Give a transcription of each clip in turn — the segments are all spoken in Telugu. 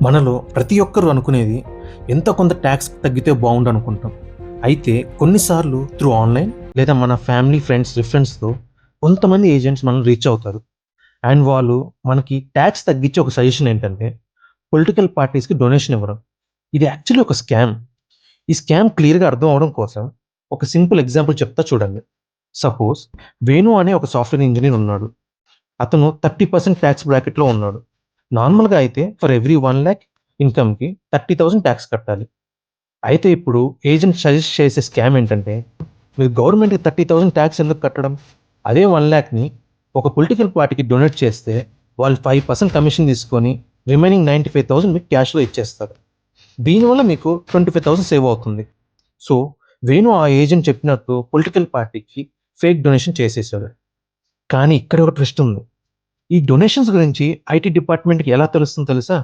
మనలో ప్రతి ఒక్కరు అనుకునేది ఎంత కొంత ట్యాక్స్ తగ్గితే బాగుండు అనుకుంటాం. అయితే కొన్నిసార్లు త్రూ ఆన్లైన్ లేదా మన ఫ్యామిలీ ఫ్రెండ్స్ రిఫరెన్స్తో కొంతమంది ఏజెంట్స్ మనం రీచ్ అవుతారు. అండ్ వాళ్ళు మనకి ట్యాక్స్ తగ్గించే ఒక సజెషన్ ఏంటంటే పొలిటికల్ పార్టీస్కి డొనేషన్ ఇవ్వడం. ఇది యాక్చువల్లీ ఒక స్కామ్. ఈ స్కామ్ క్లియర్గా అర్థం అవడం కోసం ఒక సింపుల్ ఎగ్జాంపుల్ చెప్తా చూడండి. సపోజ్ వేణు అనే ఒక సాఫ్ట్వేర్ ఇంజనీర్ ఉన్నాడు. అతను 30% ట్యాక్స్ బ్రాకెట్లో ఉన్నాడు. నార్మల్గా అయితే ఫర్ ఎవ్రీ 1 lakh ఇన్కమ్కి 30,000 ట్యాక్స్ కట్టాలి. అయితే ఇప్పుడు ఏజెంట్ సజెస్ట్ చేసే స్కామ్ ఏంటంటే మీరు గవర్నమెంట్కి 30,000 ట్యాక్స్ ఎందుకు కట్టడం, అదే 1 lakని ఒక పొలిటికల్ పార్టీకి డొనేట్ చేస్తే వాళ్ళు 5% కమిషన్ తీసుకొని రిమైనింగ్ 95,000 మీకు క్యాష్లో ఇచ్చేస్తారు. దీనివల్ల మీకు 25,000 సేవ్ అవుతుంది. సో వేణు ఆ ఏజెంట్ చెప్పినట్టు పొలిటికల్ పార్టీకి ఫేక్ డొనేషన్ చేసేసాడు. కానీ ఇక్కడ ఒక ట్విస్ట్ ఉంది. ఈ డొనేషన్స్ గురించి ఐటీ డిపార్ట్మెంట్కి ఎలా తెలుస్తుందో తెలుసా?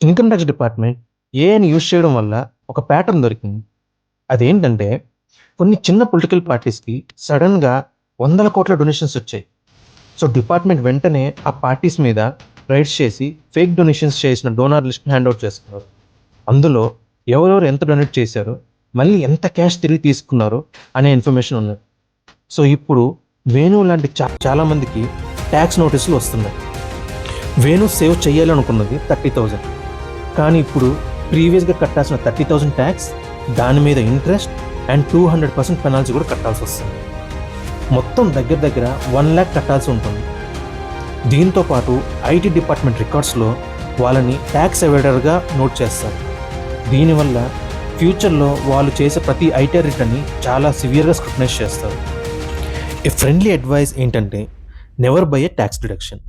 ఇన్కమ్ ట్యాక్స్ డిపార్ట్మెంట్ ఏఐని యూజ్ చేయడం వల్ల ఒక ప్యాటర్న్ దొరికింది. అదేంటంటే కొన్ని చిన్న పొలిటికల్ పార్టీస్కి సడన్గా 100 కోట్ల డొనేషన్స్ వచ్చాయి. సో డిపార్ట్మెంట్ వెంటనే ఆ పార్టీస్ మీద రైడ్స్ చేసి ఫేక్ డొనేషన్స్ చేసిన డోనార్ లిస్ట్ హ్యాండ్అవుట్ చేస్తున్నారు. అందులో ఎవరెవరు ఎంత డొనేట్ చేశారో, మళ్ళీ ఎంత క్యాష్ తిరిగి తీసుకున్నారో అనే ఇన్ఫర్మేషన్ ఉంది. సో ఇప్పుడు వేణు లాంటి చాలామందికి ట్యాక్స్ నోటీసులు వస్తున్నాయి. వేణు సేవ్ చేయాలనుకున్నది 30,000, కానీ ఇప్పుడు ప్రీవియస్గా కట్టాల్సిన 30,000 ట్యాక్స్, దాని మీద ఇంట్రెస్ట్ అండ్ 200% పెనాల్టీ కూడా కట్టాల్సి వస్తుంది. మొత్తం దగ్గర దగ్గర 1 lakh కట్టాల్సి ఉంటుంది. దీంతోపాటు ఐటీ డిపార్ట్మెంట్ రికార్డ్స్లో వాళ్ళని ట్యాక్స్ ఎవేడర్గా నోట్ చేస్తారు. దీనివల్ల ఫ్యూచర్లో వాళ్ళు చేసే ప్రతి ఐటీ రిటర్న్ని చాలా సివియర్గా స్క్రూటనైజ్ చేస్తారు. ఏ ఫ్రెండ్లీ అడ్వైస్ ఏంటంటే never by A tax deduction.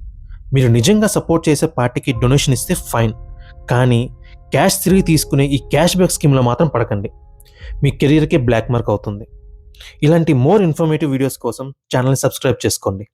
మీరు నిజంగా సపోర్ట్ చేసే పార్టీకి డొనేషన్ ఇస్తే ఫైన్, కానీ క్యాష్ తిరిగి తీసుకునే ఈ క్యాష్ బ్యాక్ స్కీమ్లో మాత్రం పడకండి. మీ కెరీర్కే బ్లాక్ మార్క్ అవుతుంది. ఇలాంటి మోర్ ఇన్ఫర్మేటివ్ వీడియోస్ కోసం ఛానల్ని సబ్స్క్రైబ్ చేసుకోండి.